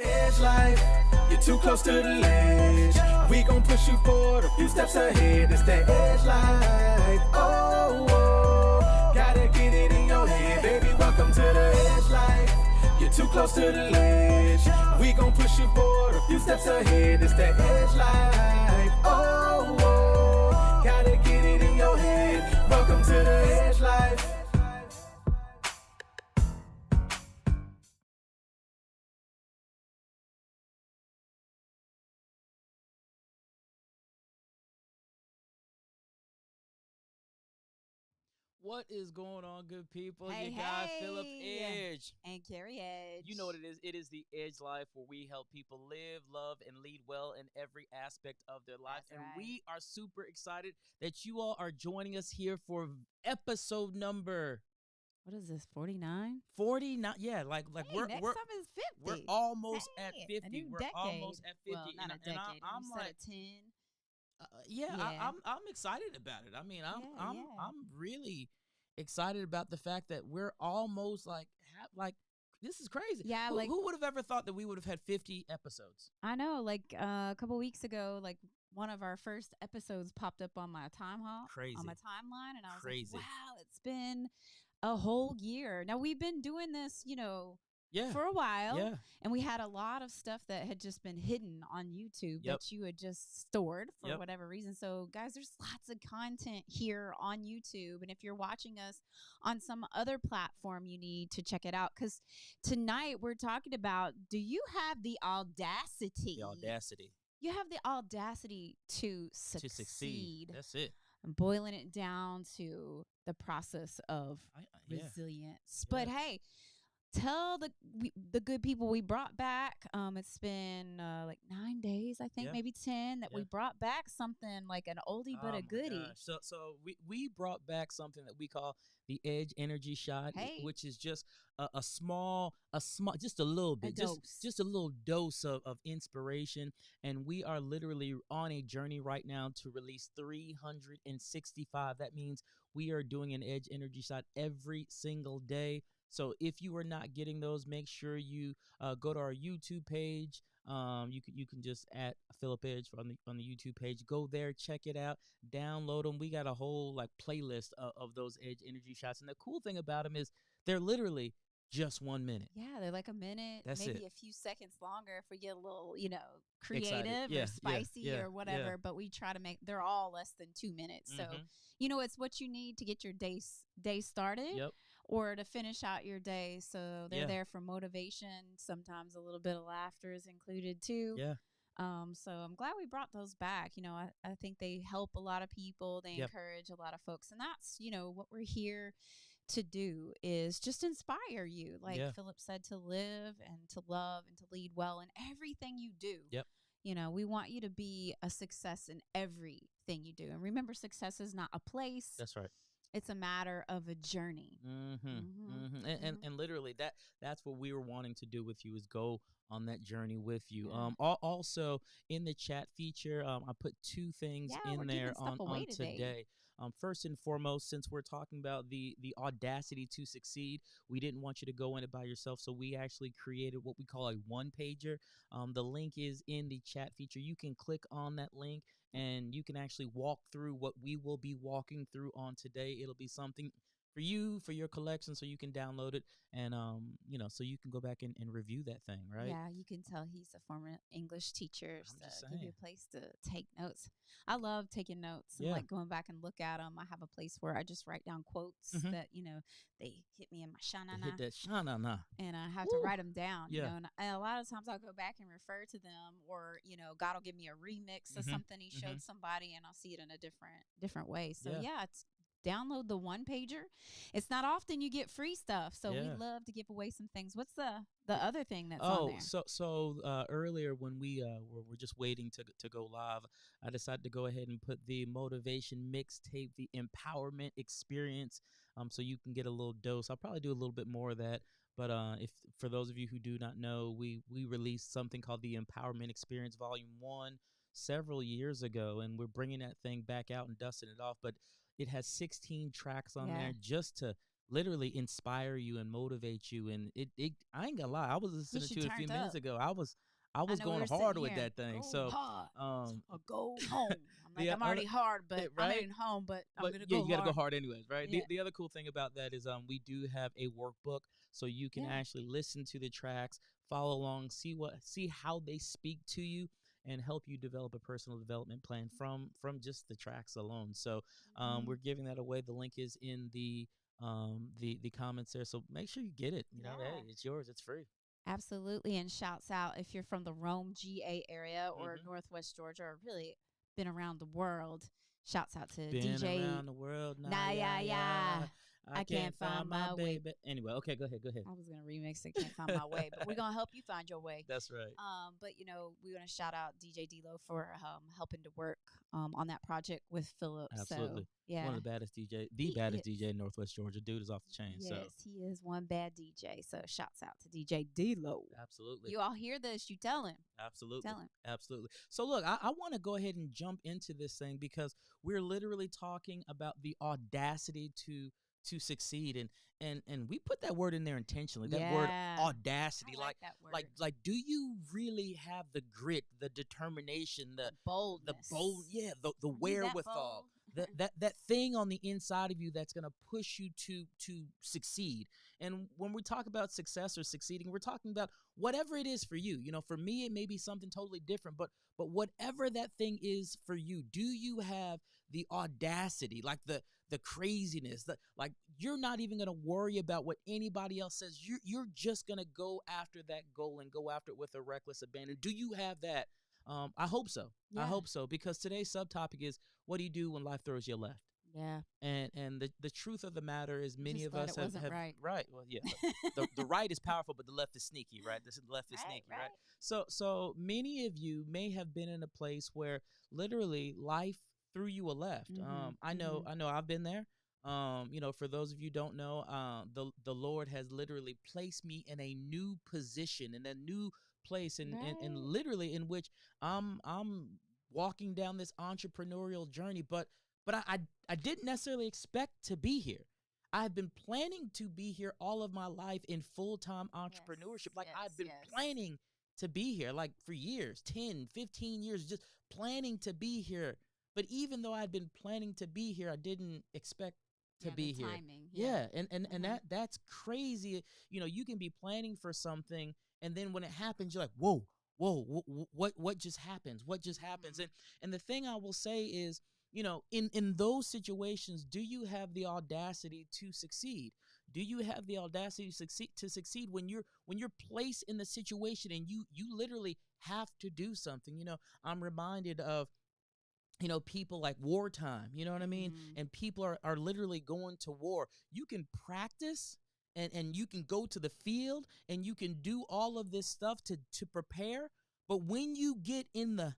Edge life, you're too close to the ledge. We gon' push you forward a few steps ahead. It's that edge life. Oh, oh, gotta get it in your head, baby. Welcome to the edge life. You're too close to the ledge. We gon' push you forward a few steps ahead. It's that edge life. Oh, oh, gotta get it in your head. Welcome to the edge life. What is going on, good people? Hey, Your guy, hey. Phillip Edge. And Carrie Edge. You know what it is. It is the Edge Life, where we help people live, love, and lead well in every aspect of their life. That's right. We are super excited that you all are joining us here for episode number What is this, 49? 49. Yeah, like Hey, we're next we're time is 50. we're almost at Hey, 50. a new We're decade. almost at 50. Well, not a decade. I'm you like, said a 10. yeah. I'm excited about it. I mean, I'm really excited about the fact that we're almost like this is crazy. Yeah, who would have ever thought that we would have had 50 episodes? I know, a couple weeks ago, one of our first episodes popped up on my Crazy. on my timeline, and I was Crazy. like, wow, it's been a whole year. Now, we've been doing this, Yeah. for a while. Yeah. And we had a lot of stuff that had just been hidden on YouTube Yep. that you had just stored for Yep. whatever reason. So, guys, there's lots of content here on YouTube. And if you're watching us on some other platform, you need to check it out. Because tonight we're talking about, do you have the audacity? The audacity You have the audacity to to succeed. That's it. I'm boiling it down to the process of Yeah. resilience. But hey, tell the good people we brought back. It's been 9 days, I think, Yeah. maybe 10, that we Yeah. brought back something like an oldie but Oh a my goodie. gosh. So we brought back something that we call the Edge Energy Shot, Hey. which is just a small, just a little bit, dose. just a little dose of inspiration. And we are literally on a journey right now to release 365. That means we are doing an Edge Energy Shot every single day. So if you are not getting those, make sure you go to our YouTube page. You can just at Phillip Edge on the YouTube page. Go there, check it out, download them. We got a whole playlist of those Edge Energy Shots, and the cool thing about them is they're literally just 1 minute. Yeah, they're like a minute, That's maybe it. a few seconds longer if we get a little, creative Excited. Yeah, or spicy yeah, or whatever. yeah. But we try to they're all less than 2 minutes. So, Mhm. it's what you need to get your day started. Yep. Or to finish out your day. So they're Yeah. there for motivation. Sometimes a little bit of laughter is included too. Yeah. So I'm glad we brought those back. I think they help a lot of people. They Yep. encourage a lot of folks. And that's, what we're here to do, is just inspire you. Like Yeah. Phillip said, to live and to love and to lead well in everything you do. Yep. We want you to be a success in everything you do. And remember, success is not a place. That's right. It's a matter of a journey. And literally that's what we were wanting to do with you, is go on that journey with you. Yeah. Also in the chat feature, I put two things we're in there giving stuff away on today. First and foremost, since we're talking about the audacity to succeed, we didn't want you to go in it by yourself, so we actually created what we call a one-pager. The link is in the chat feature. You can click on that link and you can actually walk through what we will be walking through on today. It'll be something for you, for your collection, so you can download it and so you can go back and review that thing, right? Yeah, you can tell he's a former English teacher, I'm so just give you saying. a place to take notes. I love taking notes and Yeah. going back and look at them. I have a place where I just write down quotes Mhm. that they hit me in my To shanana, hit that shana. and I have to write them down. Yeah. And a lot of times I'll go back and refer to them, or God will give me a remix of Mhm. something he showed somebody, and I'll see it in a different way. So Yeah. it's download the one pager. It's not often you get free stuff, so we Yeah. love to give away some things. What's the other thing that's on there? So earlier when we were just waiting to go live, I decided to go ahead and put the motivation mixtape, the empowerment experience, so you can get a little dose. I'll probably do a little bit more of that, but if for those of you who do not know, we released something called the Empowerment Experience Volume 1 several years ago, and we're bringing that thing back out and dusting it off. But it has 16 tracks on Yeah. there just to literally inspire you and motivate you. And it I ain't gonna lie, I was listening you to it a few turned minutes up. ago. I was I know we going were hard sitting with here, that thing. go So hard um or go home. I'm like, the I'm other, already hard, but I'm not right, even home, but I'm but gonna yeah, go you got to go hard. hard anyways, right? Yeah. The other cool thing about that is we do have a workbook, so you can Yeah. actually listen to the tracks, follow along, see how they speak to you, and help you develop a personal development plan from just the tracks alone. So Mhm. we're giving that away. The link is in the comments there, so make sure you get it. You know, Yeah. hey, it's yours, it's free. Absolutely. And shouts out if you're from the Rome, GA area or Hmm. Northwest Georgia or really been around the world. Shouts out to Been DJ around the world now, Nah yeah. I I can't can't find find my my way. baby. Anyway, okay, go ahead, go ahead. I was gonna remix it, can't find my way, but we're gonna help you find your way. That's right. But we want to shout out DJ D'Lo for helping to work on that project with Phillip. Absolutely. So yeah, One of the baddest DJ, the he baddest is. DJ in Northwest Georgia. Dude is off the chain. Yes, So he is one bad DJ. So shouts out to DJ D'Lo. absolutely. You all hear this? You tell him. Absolutely. Tell him. Absolutely. So look, I want to go ahead and jump into this thing because we're literally talking about the audacity to succeed, and we put that word in there intentionally. That word Yeah. audacity. I like that word. Like do you really have the grit, the determination, the boldness. bold, yeah, the Are you that wherewithal, bold? that thing on the inside of you that's going to push you to succeed. And when we talk about success or succeeding, we're talking about whatever it is for you. You know, for me it may be something totally different, but whatever that thing is for you, do you have the audacity, like the craziness, like you're not even going to worry about what anybody else says. You're just going to go after that goal and go after it with a reckless abandon. Do you have that? I hope so. I Yeah. hope so, because today's subtopic is, what do you do when life throws you left? Yeah. And the truth of the matter is, many Just of glad us it wasn't have right. Well, yeah, the right is powerful, but the left is sneaky, right? The left is sneaky, right? So many of you may have been in a place where literally life threw you a left. Mhm, I know I've been there. You know, for those of you who don't know, the Lord has literally placed me in a new position, in a new place, and Right. literally in which I'm walking down this entrepreneurial journey, but I didn't necessarily expect to be here. I've been planning to be here all of my life in full-time entrepreneurship. Like, I've been planning to be here like for years, 10, 15 years, just planning to be here. But even though I'd been planning to be here, I didn't expect to be the here. timing. Yeah, and that's crazy. You know, you can be planning for something, and then when it happens, you're like, whoa, what just happens? What just happens? And the thing I will say is, you know, in those situations, do you have the audacity to succeed? Do you have the audacity to succeed when you're placed in the situation and you literally have to do something? You know, I'm reminded of, you know, people like wartime, you know what I mean? Mhm. And people are literally going to war. You can practice and you can go to the field and you can do all of this stuff to prepare. But when you get in the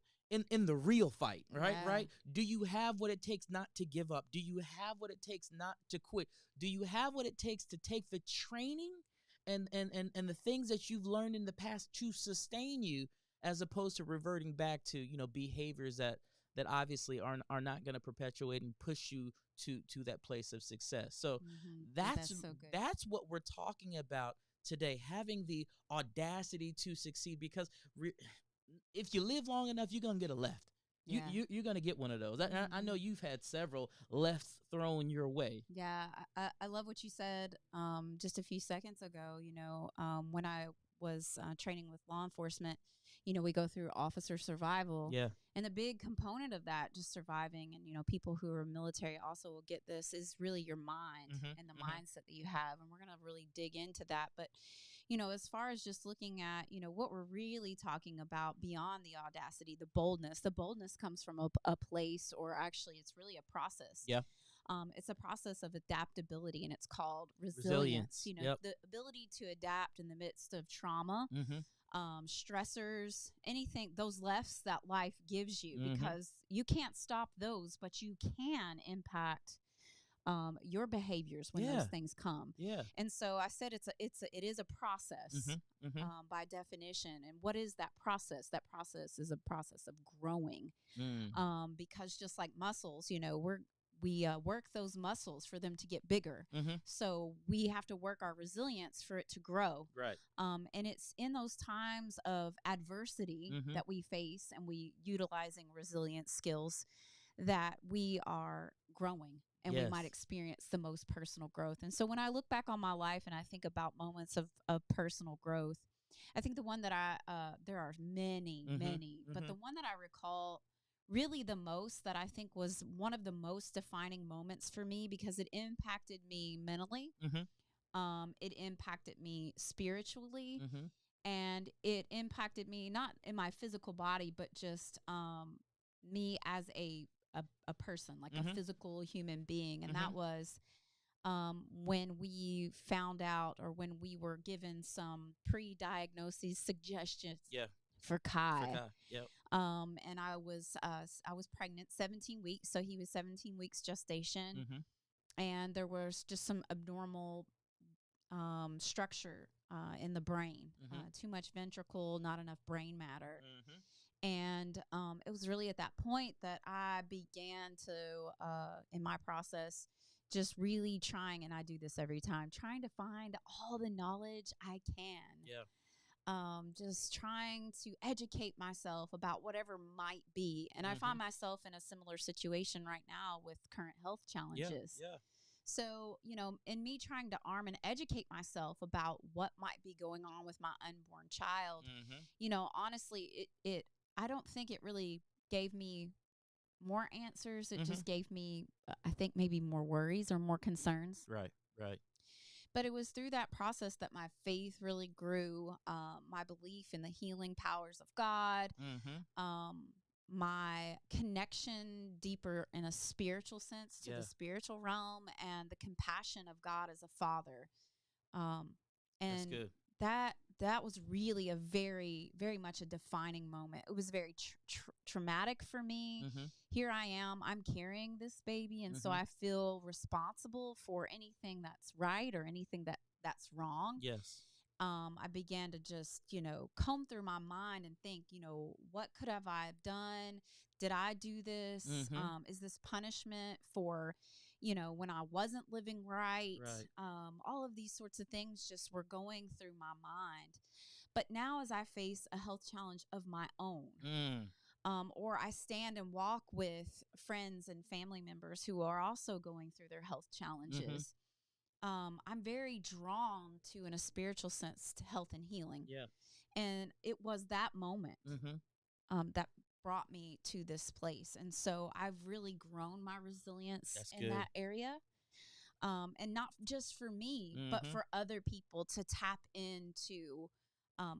real fight, right? Yeah. Right? Do you have what it takes not to give up? Do you have what it takes not to quit? Do you have what it takes to take the training and the things that you've learned in the past to sustain you, as opposed to reverting back to, you know, behaviors that obviously are not going to perpetuate and push you to that place of success. So that's so good. that's what we're talking about today, having the audacity to succeed, because if you live long enough, you're going to get a left. Yeah. You're going to get one of those. I know you've had several lefts thrown your way. Yeah, I love what you said just a few seconds ago. You know, when I was training with law enforcement, you know, we go through officer survival. Yeah. And the big component of that, just surviving, and, you know, people who are military also will get this, is really your mind and the mindset that you have. And we're going to really dig into that. But, you know, as far as just looking at, you know, what we're really talking about beyond the audacity, the boldness comes from a place, or actually it's really a process. Yeah. It's a process of adaptability, and it's called resilience. You know, the ability to adapt in the midst of trauma, stressors, anything, those lefts that life gives you, because you can't stop those, but you can impact your behaviors when those things come. Yeah. And so I said it is a process by definition. And what is that process? That process is a process of growing. Because just like muscles, you know, work those muscles for them to get bigger. So we have to work our resilience for it to grow. Right. And it's in those times of adversity that we face, and we utilizing resilience skills, that we are growing, and we might experience the most personal growth. And so when I look back on my life and I think about moments of personal growth, I think the one that there are many, but the one that I recall really the most, that I think was one of the most defining moments for me, because it impacted me mentally, it impacted me spiritually, and it impacted me not in my physical body, but just me as a person, like a physical human being. And that was when we found out, or when we were given some pre-diagnosis suggestions for Kai. And I was pregnant 17 weeks, so he was 17 weeks gestation, and there was just some abnormal structure in the brain, too much ventricle, not enough brain matter. And it was really at that point that I began to, in my process, just really trying, and I do this every time, trying to find all the knowledge I can. Just trying to educate myself about whatever might be. And I find myself in a similar situation right now with current health challenges. So, in me trying to arm and educate myself about what might be going on with my unborn child, honestly, I don't think it really gave me more answers. It just gave me, I think, maybe more worries or more concerns. Right. But it was through that process that my faith really grew, my belief in the healing powers of God, my connection deeper in a spiritual sense to the spiritual realm, and the compassion of God as a father. And That's good. that was really a very, very much a defining moment. It was very traumatic for me. Here I am, I'm carrying this baby, and so I feel responsible for anything that's right or anything that's wrong. I began to just, comb through my mind and think, what could have I done? Did I do this? Is this punishment for, when I wasn't living right? All of these sorts of things just were going through my mind. But now, as I face a health challenge of my own, or I stand and walk with friends and family members who are also going through their health challenges, I'm very drawn to, in a spiritual sense, to health and healing. And it was that moment that brought me to this place. And so I've really grown my resilience that area. And not just for me, but for other people to tap into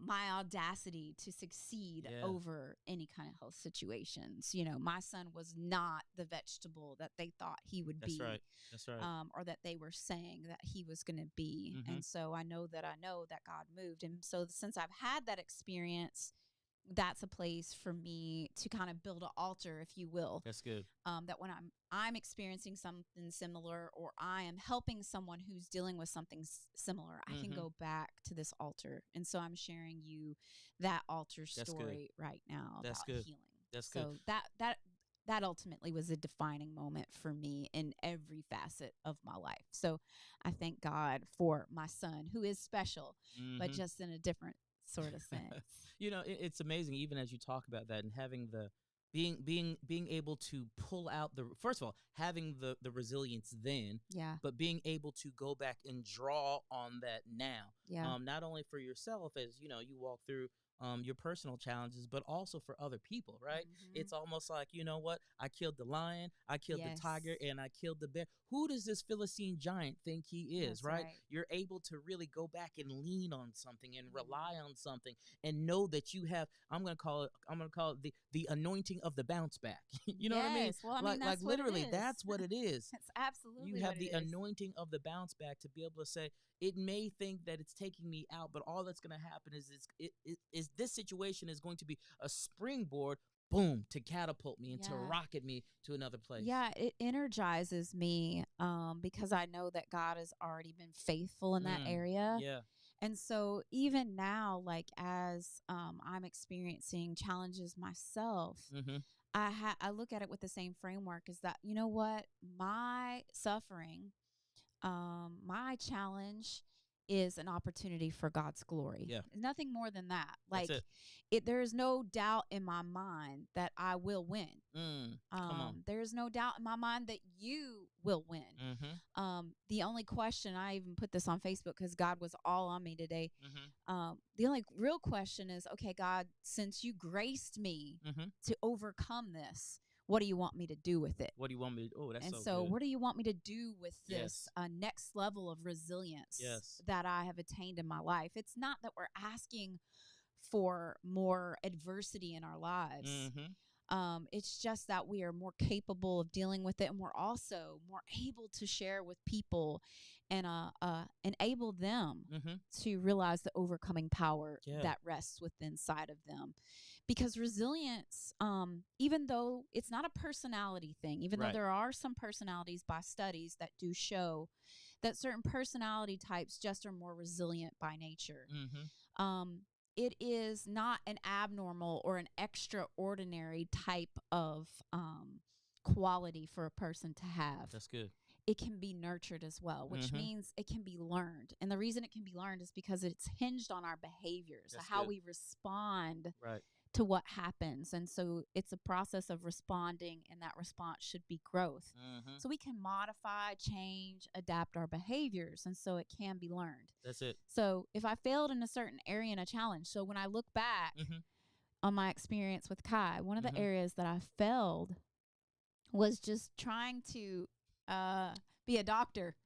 my audacity to succeed over any kind of health situations. My son was not the vegetable that they thought he would be. That's right. Or that they were saying that he was going to be. And so I know that God moved. And so since I've had that experience, that's a place for me to kind of build an altar, if you will. That's good. That when I'm experiencing something similar, or I am helping someone who's dealing with something similar, I can go back to this altar. And so I'm sharing you that altar story right now about healing. That's good. So that ultimately was a defining moment for me in every facet of my life. So I thank God for my son, who is special, but just in a different sort of sense. It's amazing, even as you talk about that, and having the being able to pull out first of all, having the resilience then, but being able to go back and draw on that now, not only for yourself as you walk through your personal challenges, but also for other people, right? It's almost like, what? I killed the lion, I killed the tiger, and I killed the bear. Who does this Philistine giant think he is, right? You're able to really go back and lean on something and rely on something and know that you have, I'm going to call it the anointing of the bounce back. You know what I mean? Well, like literally, that's what it is. That's absolutely you have what the it is. anointing of the bounce back to be able to say, it may think that it's taking me out, but all that's going to happen is this situation is going to be a springboard, boom, to catapult me and to rocket me to another place. Yeah, it energizes me because I know that God has already been faithful in that area. And so even now, like as I'm experiencing challenges myself, I look at it with the same framework, is that, you know what, my suffering, my challenge is an opportunity for God's glory. Yeah. Nothing more than that. That's Like, it. there is no doubt in my mind that I will win. Come on. There is no doubt in my mind that you will win. The only question, I even put this on Facebook because God was all on me today. The only real question is, okay, God, since you graced me to overcome this, what do you want me to do with it? What do you want me to? Oh, that's And so so good. what do you want me to do with this Yes. next level of resilience Yes. that I have attained in my life? It's not that we're asking for more adversity in our lives. It's just that we are more capable of dealing with it, and we're also more able to share with people and enable them to realize the overcoming power that rests within inside of them. Because resilience, even though it's not a personality thing, even though there are some personalities by studies that do show that certain personality types just are more resilient by nature, it is not an abnormal or an extraordinary type of quality for a person to have. That's good. It can be nurtured as well, which means it can be learned. And the reason it can be learned is because it's hinged on our behaviors, how we respond to what happens. And so it's a process of responding, and that response should be growth. So we can modify, change, adapt our behaviors, and so it can be learned. That's it. So if I failed in a certain area in a challenge, so when I look back on my experience with Kai, one of the areas that I failed was just trying to be a doctor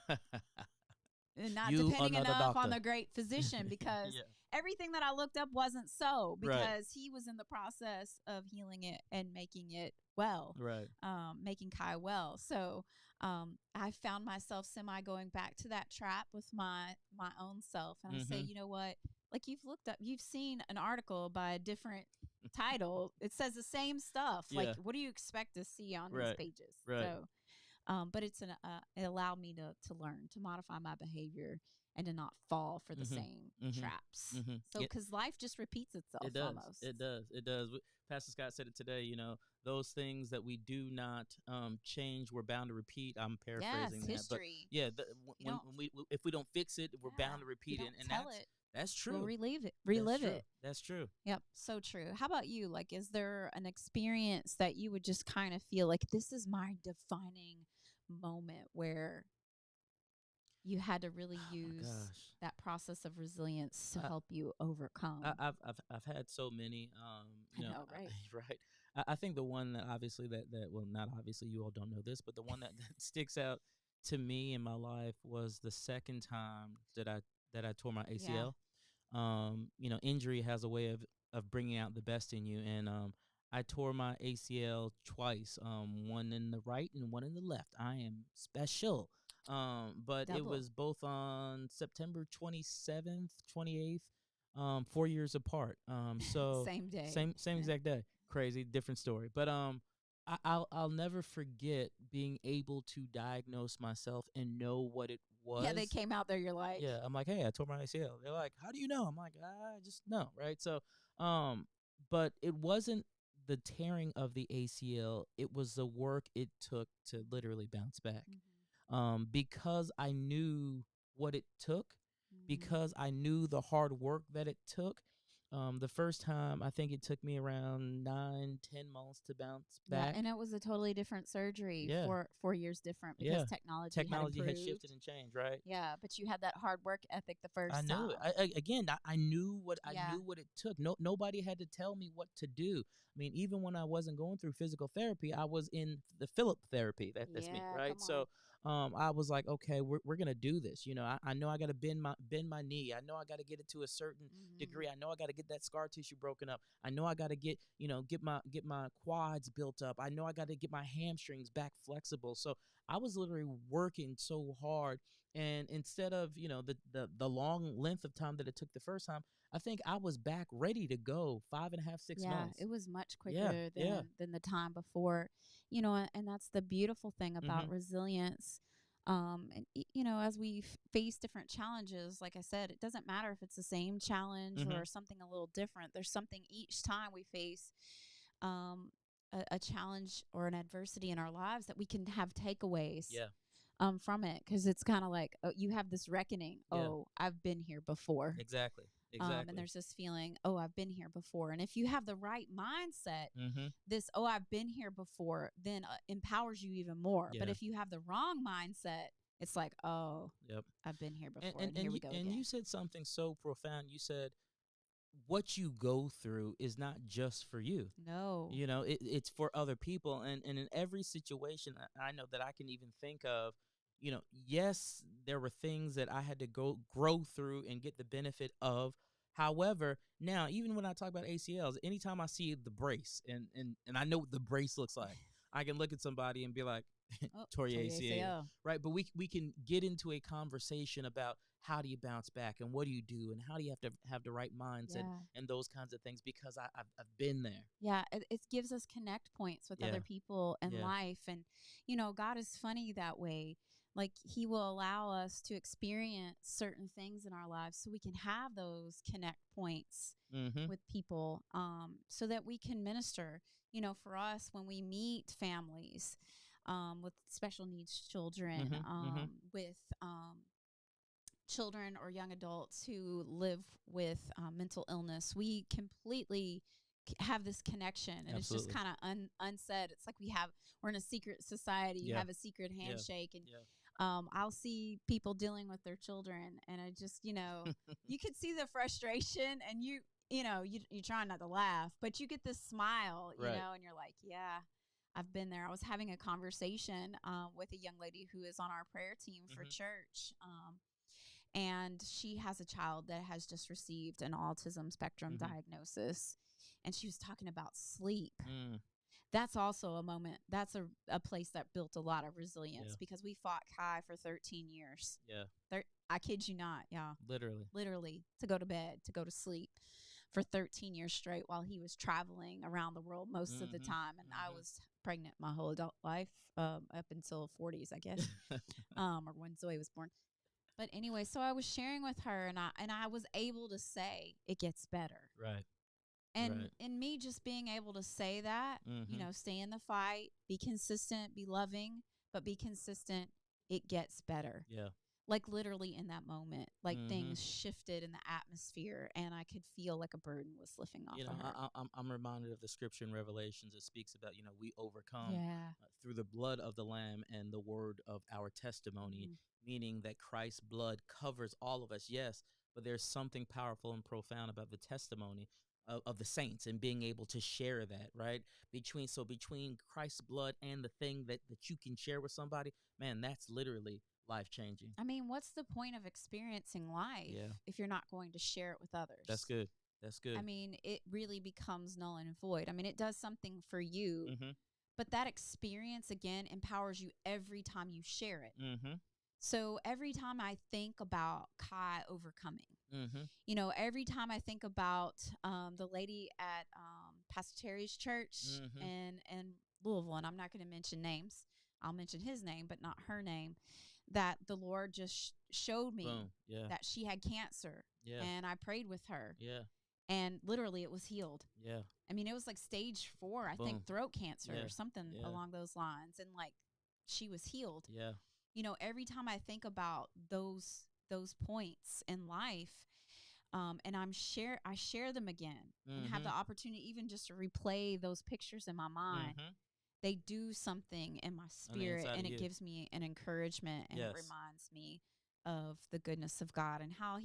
and not depending enough on the great physician, because everything that I looked up wasn't so, because he was in the process of healing it and making it well, making Kai well. So I found myself going back to that trap with my own self. And I say, you know what, like, you've seen an article by a different title. It says the same stuff. Like, what do you expect to see on these pages? So, but it allowed me to learn, to modify my behavior, and to not fall for the same traps. So, because life just repeats itself. It does. Almost. It does. It does. Pastor Scott said it today. You know, those things that we do not change, we're bound to repeat. I'm paraphrasing that. History. But if we don't fix it, we're bound to repeat it. And that's true. We'll relive it. That's true. Yep, so true. How about you? Like, is there an experience that you would just kind of feel like, this is my defining moment, where you had to really use that process of resilience to help you overcome? I've had so many. I know, right? Right. I think the one that obviously that well, not obviously, you all don't know this, but the one that sticks out to me in my life was the second time that I tore my ACL. You know, injury has a way of bringing out the best in you, and I tore my ACL twice, one in the right and one in the left. I am special. But it was both on September 27th, 28th, 4 years apart. So same day, same exact day. Crazy, different story. But I'll never forget being able to diagnose myself and know what it was. Yeah, they came out there. You're like, I'm like, hey, I tore my ACL. They're like, how do you know? I'm like, I just know, right? So, but it wasn't the tearing of the ACL. It was the work it took to literally bounce back. Because I knew what it took, because I knew the hard work that it took. The first time, I think it took me around 9-10 months to bounce back. Yeah, and it was a totally different surgery. 4 years different, because technology had shifted and changed, right? Yeah, but you had that hard work ethic the first time. I knew it. I knew what it took. Nobody had to tell me what to do. I mean, even when I wasn't going through physical therapy, I was in the Phillip therapy. That's me, right? So I was like, okay, we're gonna do this. You know, I know I got to bend my knee. I know I got to get it to a certain degree. I know I got to get that scar tissue broken up. I know I got to get my quads built up. I know I got to get my hamstrings back flexible. So I was literally working so hard. And instead of, the long length of time that it took the first time, I think I was back ready to go 5.5, 6 months. Yeah, it was much quicker than the time before, and that's the beautiful thing about resilience. And, as we face different challenges, like I said, it doesn't matter if it's the same challenge or something a little different. There's something each time we face a challenge or an adversity in our lives, that we can have takeaways Yeah. from it, because it's kind of like, oh, you have this reckoning. Yeah. Oh, I've been here before. Exactly. And there's this feeling, oh, I've been here before. And if you have the right mindset, Mm-hmm. this, oh, I've been here before, then empowers you even more. But Yeah. if you have the wrong mindset, it's like, oh, Yep. I've been here before, And here we you, go and again. you said something so profound. You said what you go through is not just for you. No. You know, it's for other people. And in every situation, I know that I can even think of, you know, yes, there were things that I had to grow through and get the benefit of. However, now, even when I talk about ACLs, anytime I see the brace and I know what the brace looks like, I can look at somebody and be like, Oh, tore your tore your ACL. ACL. Right? But we can get into a conversation about how do you bounce back and what do you do and how do you have to have the right mindset Yeah. and those kinds of things, because I've been there. Yeah, it gives us connect points with Yeah. other people in Yeah. life. And, you know, God is funny that way. Like, he will allow us to experience certain things in our lives so we can have those connect points Mm-hmm. with people, so that we can minister. You know, for us, when we meet families with special needs children, Mm-hmm. with children or young adults who live with mental illness, we completely have this connection, and it's just Absolutely. kind of unsaid. It's like we're in a secret society. You Yeah. have a secret handshake, and Yeah. I'll see people dealing with their children, and I just, you know, you could see the frustration, and you know, you try not to laugh, but you get this smile, you Right. know, and you're like, yeah, I've been there. I was having a conversation with a young lady who is on our prayer team for Mhm. church. And she has a child that has just received an autism spectrum Mhm. diagnosis. And she was talking about sleep. Mm. That's also a moment. That's a place that built a lot of resilience, Yeah. because we fought Kai for 13 years. Yeah. I kid you not, yeah. Literally. To go to bed, to go to sleep for 13 years straight, while he was traveling around the world most of the Mhm. time. And I Mhm. was pregnant my whole adult life, up until 40s, I guess, or when Zoe was born. But anyway, so I was sharing with her, and I was able to say it gets better. Right. And Right. in me just being able to say that, you Mhm. know, stay in the fight, be consistent, be loving, but be consistent, it gets better. Yeah. Like, literally in that moment, like, Mhm. things shifted in the atmosphere, and I could feel like a burden was lifting off You know, of her. I'm reminded of the scripture in Revelations that speaks about, you know, we overcome Yeah. through the blood of the Lamb and the word of our testimony, Mhm. meaning that Christ's blood covers all of us. Yes, but there's something powerful and profound about the testimony of the saints and being able to share that, right? Between Christ's blood and the thing that you can share with somebody, man, that's literally life changing. I mean, what's the point of experiencing life Yeah. if you're not going to share it with others? That's good. That's good. I mean, it really becomes null and void. I mean, it does something for you, Mm-hmm. but that experience, again, empowers you every time you share it. Mm-hmm. So every time I think about Kai overcoming, Mm-hmm. you know, every time I think about the lady at Pastor Terry's church Mm-hmm. in Louisville, and I'm not going to mention names. I'll mention his name, but not her name, that the Lord just showed me Boom. Yeah. that she had cancer. Yeah. And I prayed with her. Yeah. And literally it was healed. Yeah. I mean, it was like stage 4, I Boom. think, throat cancer Yeah. or something Yeah. along those lines. And like, she was healed. Yeah. You know, every time I think about those points in life, and I share them again and have the opportunity even just to replay those pictures in my mind. Mm-hmm. They do something in my On the spirit, inside and of it you. gives me an encouragement, and Yes. it reminds me of the goodness of God and how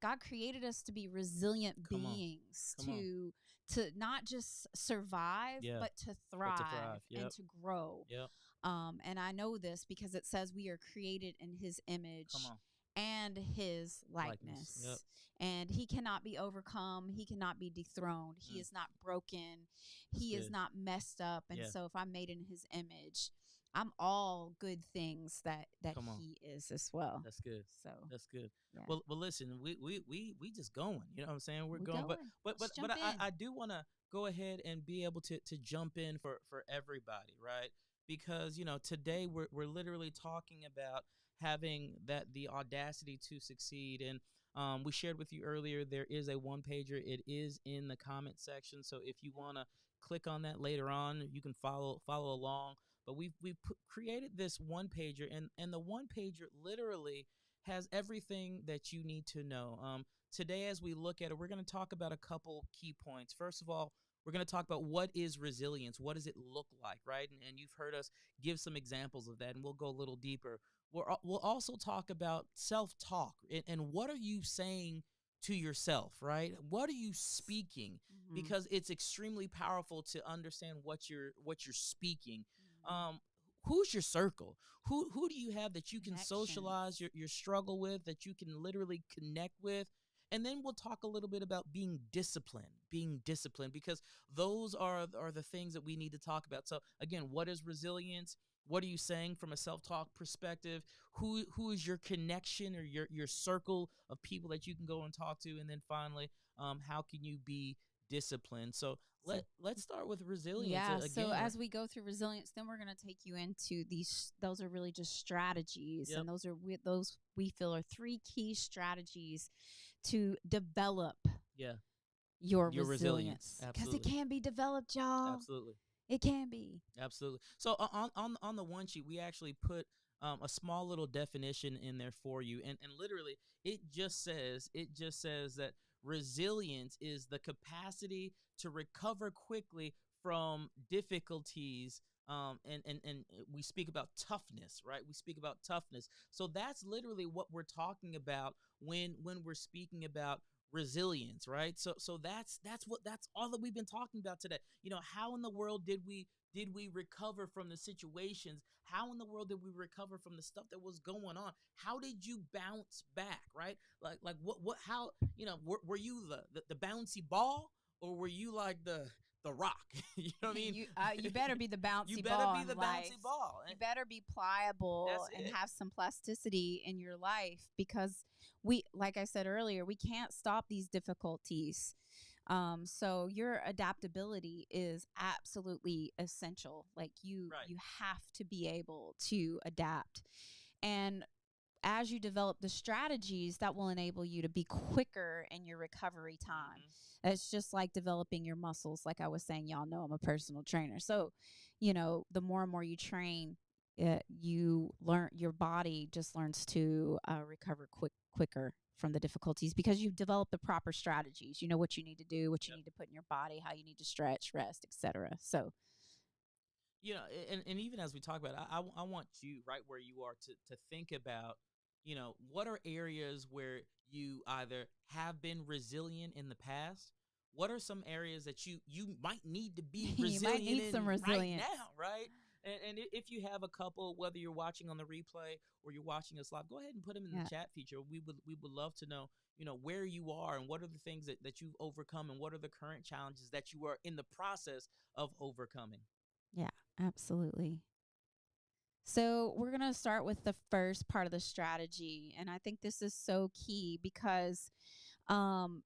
God created us to be resilient Come on. beings, Come on. to not just survive, Yeah. but to thrive, Yep. and to grow. Yep. And I know this because it says we are created in His image Come on. and His likeness. Yep. And He cannot be overcome. He cannot be dethroned. He is not broken. He is good. not messed up. And Yeah. so if I'm made in His image, I'm all good things that Come on. He is as well. That's good. So That's good. yeah. Well, listen, we just going. You know what I'm saying? We're We're going. going. But Let's jump in. I do want to go ahead and be able to jump in for everybody, right? Because, you know, today we're literally talking about having the audacity to succeed. And we shared with you earlier, there is a one pager. It is in the comment section. So if you want to click on that later on. You can follow along. But we've created this one pager, and the one pager literally has everything that you need to know. Today, as we look at it, we're going to talk about a couple key points. First of all, we're going to talk about what is resilience. What does it look like, right? And you've heard us give some examples of that, and we'll go a little deeper. We'll also talk about self-talk and what are you saying to yourself, right? What are you speaking? Because it's extremely powerful to understand what you're speaking. Who's your circle? Who do you have that you can socialize your struggle with, that you can literally connect with? And then we'll talk a little bit about being disciplined, because those are the things that we need to talk about. So again, what is resilience? What are you saying from a self-talk perspective? Who is your connection or your circle of people that you can go and talk to? And then finally, how can you be disciplined? So let's start with resilience. Yeah. Again, So as we go through resilience, then we're going to take you into these. Those are really just strategies, Yep. and those we feel are 3 key strategies to develop your resilience, because it Absolutely. can be developed, y'all. Absolutely. It can be. Absolutely. So on the one sheet, we actually put a small little definition in there for you, and literally it just says that resilience is the capacity to recover quickly from difficulties. And we speak about toughness, right? We speak about toughness. So that's literally what we're talking about when we're speaking about resilience, right? So that's all that we've been talking about today. How in the world did we recover from the situations? How in the world did we recover from the stuff that was going on? How did you bounce back, right? Like what how, were you the bouncy ball, or were you like the rock? You know what I mean? You better be the bouncy you ball. better be the bouncy ball. You better be pliable and have some plasticity in your life, because like I said earlier, we can't stop these difficulties. So your adaptability is absolutely essential. Like you have to be able to adapt. And as you develop the strategies, that will enable you to be quicker in your recovery time. It's just like developing your muscles. Like I was saying, y'all know I'm a personal trainer. So, the more and more you train, you learn, your body just learns to recover quicker from the difficulties, because you've developed the proper strategies. You know what you need to do, what you need to put in your body, how you need to stretch, rest, etc. So, and even as we talk about it, I want you right where you are to think about, what are areas where you either have been resilient in the past? What are some areas that you might need to be resilient you might need some resilience right now, right? And if you have a couple, whether you're watching on the replay or you're watching us live, go ahead and put them in the chat feature. We would love to know, where you are and what are the things that you've overcome, and what are the current challenges that you are in the process of overcoming. Yeah, absolutely. So we're going to start with the first part of the strategy. And I think this is so key, because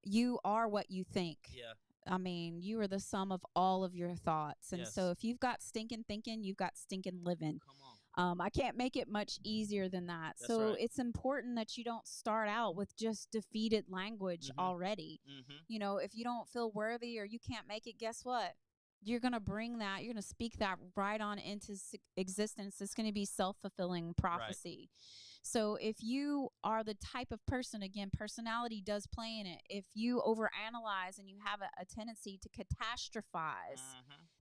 you are what you think. Yeah. I mean, you are the sum of all of your thoughts. And Yes. so if you've got stinking thinking, you've got stinking living. Come on. I can't make it much easier than that. That's so right. it's important that you don't start out with just defeated language already. If you don't feel worthy or you can't make it, guess what? You're going to bring that, you're going to speak that right on into existence. It's going to be self-fulfilling prophecy. Right. So if you are the type of person, again, personality does play in it. If you overanalyze and you have a tendency to catastrophize,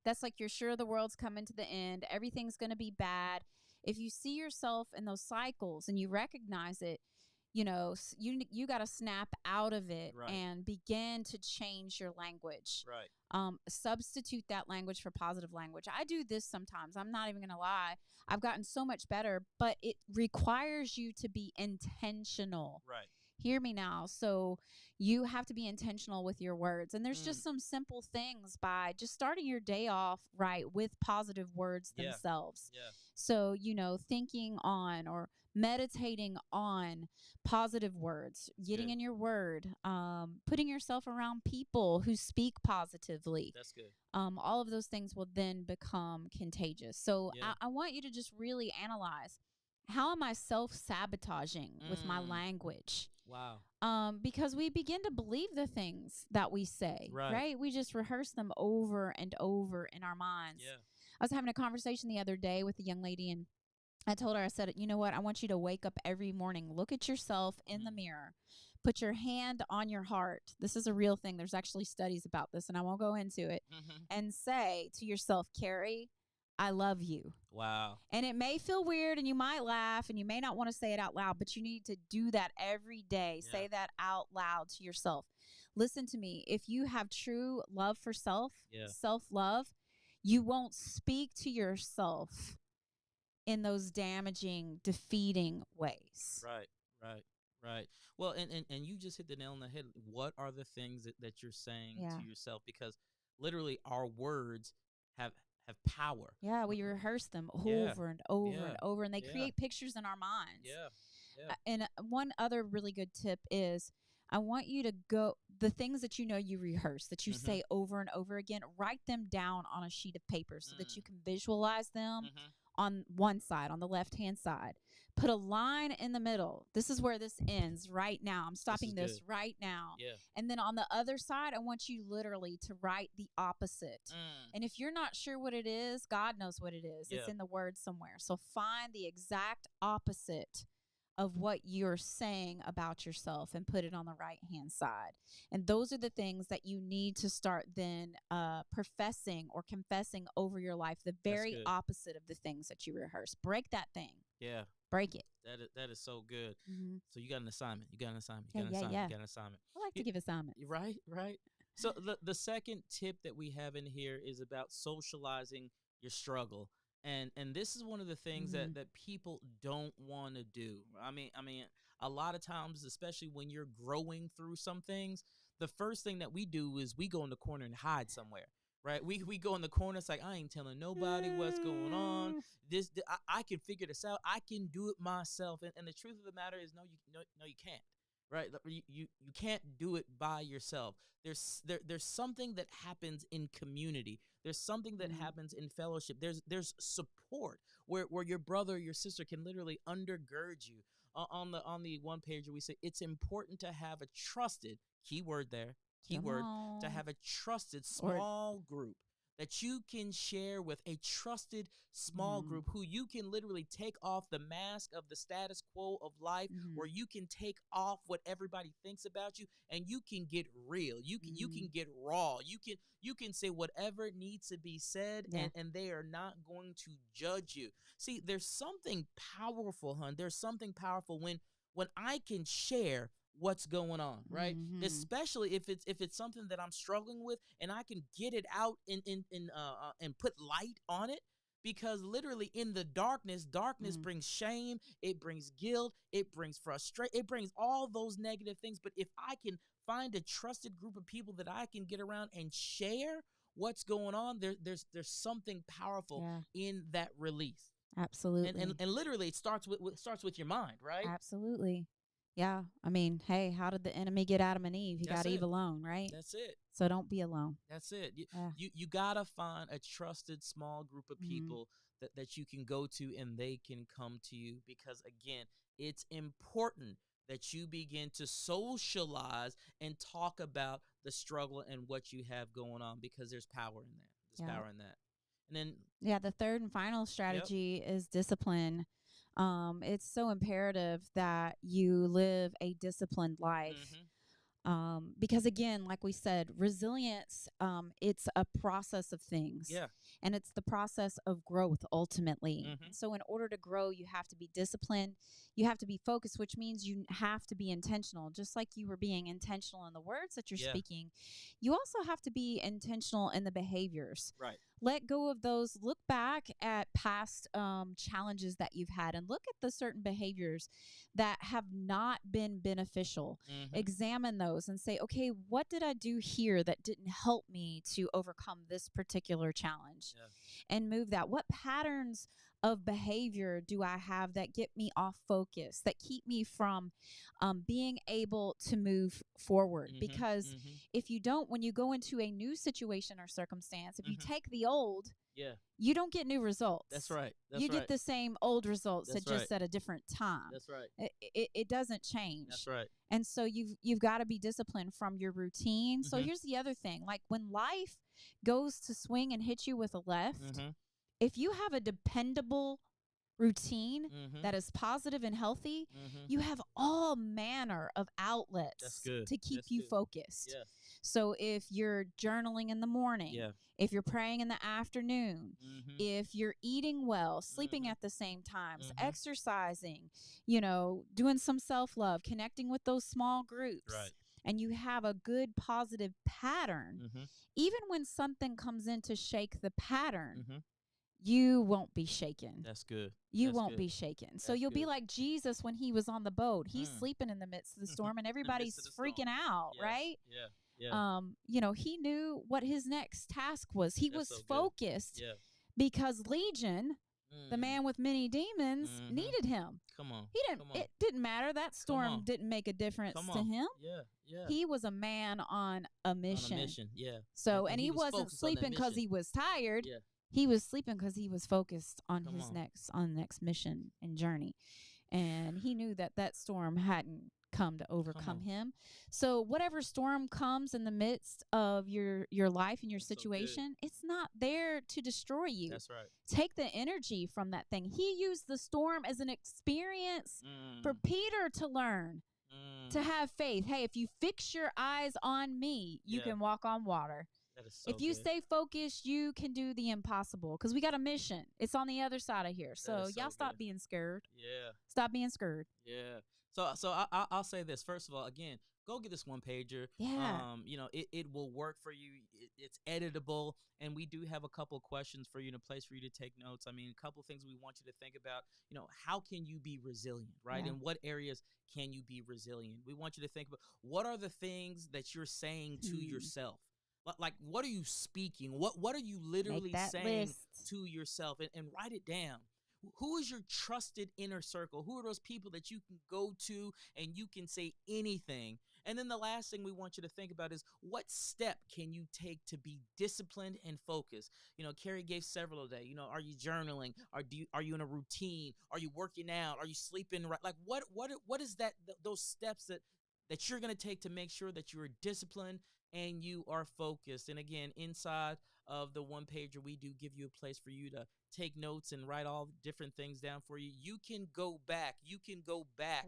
that's like you're sure the world's coming to the end. Everything's going to be bad. If you see yourself in those cycles and you recognize it, you got to snap out of it and begin to change your language. Right. Substitute that language for positive language. I do this sometimes. I'm not even going to lie. I've gotten so much better, but it requires you to be intentional. Right. Hear me now. So you have to be intentional with your words. And there's just some simple things by just starting your day off right with positive words themselves. Yeah. So, thinking on or meditating on positive words, getting in your word, putting yourself around people who speak positively. That's good. All of those things will then become contagious. So I want you to just really analyze, how am I self-sabotaging with my language? Wow. Because we begin to believe the things that we say, Right. right? We just rehearse them over and over in our minds. Yeah. I was having a conversation the other day with a young lady, and I told her, I said, you know what? I want you to wake up every morning, look at yourself in the mirror, put your hand on your heart. This is a real thing. There's actually studies about this, and I won't go into it. And say to yourself, Carrie, I love you. Wow. And it may feel weird and you might laugh and you may not want to say it out loud, but you need to do that every day. Yeah. Say that out loud to yourself. Listen to me. If you have true love for self, self-love, you won't speak to yourself in those damaging, defeating ways. Right, right, right. Well, and you just hit the nail on the head. What are the things that you're saying to yourself? Because literally our words have power. Yeah, we rehearse them over and over and over, and they create pictures in our minds. Yeah. And one other really good tip is I want you to go, the things that you know you rehearse, that you say over and over again, write them down on a sheet of paper so that you can visualize them on one side, on the left-hand side. Put a line in the middle. This is where this ends right now. I'm stopping this right now. Yeah. And then on the other side, I want you literally to write the opposite. And if you're not sure what it is, God knows what it is. It's in the word somewhere. So find the exact opposite of what you're saying about yourself and put it on the right-hand side. And those are the things that you need to start then professing or confessing over your life, the very opposite of the things that you rehearse. Break that thing. Yeah. Break it. That is so good. So you got an assignment. You got an assignment. Yeah. You got an assignment. I like to give assignments. Right. So the second tip that we have in here is about socializing your struggle. And this is one of the things that people don't want to do. I mean, a lot of times, especially when you're growing through some things, the first thing that we do is we go in the corner and hide somewhere. Right, we go in the corner. It's like, I ain't telling nobody what's going on. I can figure this out. I can do it myself. And the truth of the matter is, no, you can't. Right, you can't do it by yourself. There's something that happens in community. There's something that happens in fellowship. There's support where your brother or your sister can literally undergird you. On the one page we say it's important to have a trusted keyword there. Keyword to have a trusted small group that you can share with, a trusted small group who you can literally take off the mask of the status quo of life, where you can take off what everybody thinks about you and you can get real. You can get raw. You can say whatever needs to be said, and they are not going to judge you. See, there's something powerful, hon. There's something powerful when I can share what's going on, right? Especially if it's something that I'm struggling with, and I can get it out and put light on it, because literally in the darkness brings shame, it brings guilt, it brings frustration, it brings all those negative things. But if I can find a trusted group of people that I can get around and share what's going on, there's something powerful in that release. Absolutely. And literally it starts with your mind, right? Absolutely. Yeah. I mean, hey, how did the enemy get Adam and Eve? He got Eve alone, right? That's it. So don't be alone. That's it. You gotta find a trusted small group of people that you can go to, and they can come to you, because again, it's important that you begin to socialize and talk about the struggle and what you have going on, because there's power in that. There's power in that. And then the third and final strategy is discipline. It's so imperative that you live a disciplined life. Because again, like we said, resilience, it's a process of things. And it's the process of growth ultimately. So in order to grow, you have to be disciplined. You have to be focused, which means you have to be intentional. Just like you were being intentional in the words that you're speaking, you also have to be intentional in the behaviors. Right. Let go of those. Look back at past challenges that you've had, and look at the certain behaviors that have not been beneficial. Examine those and say, okay, what did I do here that didn't help me to overcome this particular challenge? And move that. What patterns of behavior do I have that get me off focus, that keep me from being able to move forward? Because if you don't, when you go into a new situation or circumstance, if you take the old, you don't get new results. That's right. You get the same old results, just at a different time. That's right. It doesn't change. That's right. And so you've got to be disciplined from your routine. So here's the other thing. Like when life goes to swing and hit you with a left, if you have a dependable routine that is positive and healthy, you have all manner of outlets to keep you focused. Yeah. So if you're journaling in the morning, if you're praying in the afternoon, if you're eating well, sleeping at the same times, exercising, doing some self-love, connecting with those small groups, and you have a good positive pattern, even when something comes in to shake the pattern, you won't be shaken. That's good. You won't be shaken. So you'll be like Jesus when he was on the boat. He's sleeping in the midst of the storm and everybody's freaking out, right? Yeah. He knew what his next task was. He was focused because Legion, the man with many demons, needed him. Come on. It didn't matter. That storm didn't make a difference to him. Yeah. He was a man on a mission. Yeah. So, and he wasn't sleeping because he was tired. Yeah. He was sleeping because he was focused on next mission and journey. And he knew that storm hadn't come to overcome him. So whatever storm comes in the midst of your life and your situation, it's not there to destroy you. That's right. Take the energy from that thing. He used the storm as an experience for Peter to learn, to have faith. Hey, if you fix your eyes on me, you can walk on water. So if you stay focused, you can do the impossible, because we got a mission. It's on the other side of here. So y'all stop being scared. Yeah. Stop being scared. Yeah. So I'll say this. First of all, again, go get this one pager. Yeah. It will work for you. It's editable, and we do have a couple questions for you in a place for you to take notes. I mean, a couple things we want you to think about. How can you be resilient, right? Yeah. In what areas can you be resilient? We want you to think about what are the things that you're saying to yourself. Like, what are you speaking? What are you literally saying to yourself? And write it down. Who is your trusted inner circle? Who are those people that you can go to and you can say anything? And then the last thing we want you to think about is, what step can you take to be disciplined and focused? Carrie gave several today. Are you journaling? Are you in a routine? Are you working out? Are you sleeping right? Like, what is that? Those steps that you're going to take to make sure that you are disciplined and you are focused. And again, inside of the one pager, we do give you a place for you to take notes and write all different things down for you. You can go back.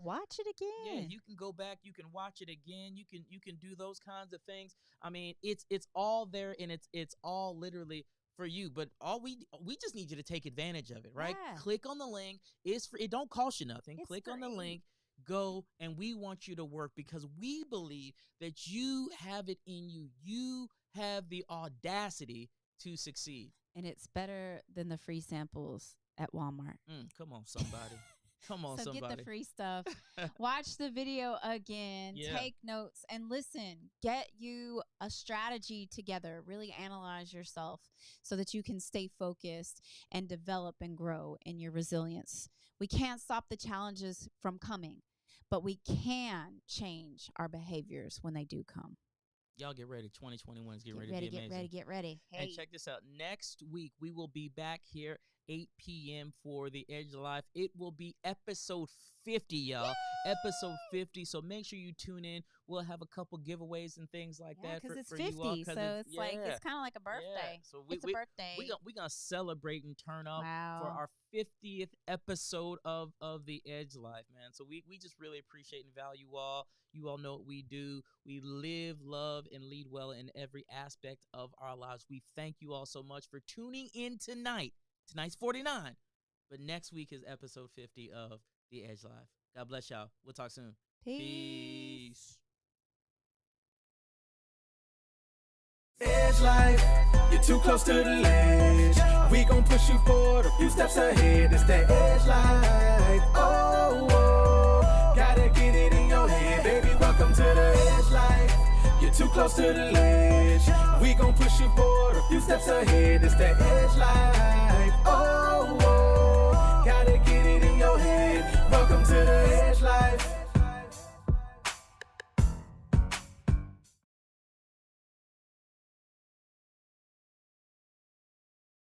Watch it again. Yeah, you can go back. You can watch it again. You can do those kinds of things. I mean, it's all there, and it's all literally for you. But all we just need you to take advantage of it, right? Yeah. Click on the link. It's free. It don't cost you nothing. It's Click on the free. link. Go, and we want you to work, because we believe that you have it in you. You have the audacity to succeed. And it's better than the free samples at Walmart. Come on, somebody. Come on, so somebody. Get the free stuff. Watch the video again. Yeah. Take notes and listen. Get you a strategy together. Really analyze yourself so that you can stay focused and develop and grow in your resilience. We can't stop the challenges from coming, but we can change our behaviors when they do come. Y'all get ready. 2021 is getting ready to be amazing. Get ready. Hey. And check this out. Next week, we will be back here 8 p.m. for The Edge of Life. It will be episode 50, y'all. Yay! Episode 50. So make sure you tune in. We'll have a couple giveaways and things like that because it's for 50, you all. So it's like, it's kind of like a birthday. Yeah. So it's a birthday. We're going to celebrate and turn up for our 50th episode of The Edge Life, man. So we just really appreciate and value all. You all know what we do. We live, love, and lead well in every aspect of our lives. We thank you all so much for tuning in tonight. Tonight's 49, but next week is episode 50 of The Edge Life. God bless y'all. We'll talk soon. Peace. Edge life, you're too close to the ledge. We gon' push you forward a few steps ahead. It's that edge life. Oh, gotta get it in your head, baby. Welcome to the edge life. You're too close to the ledge. We gon' push you forward a few steps ahead. It's that edge life. Oh.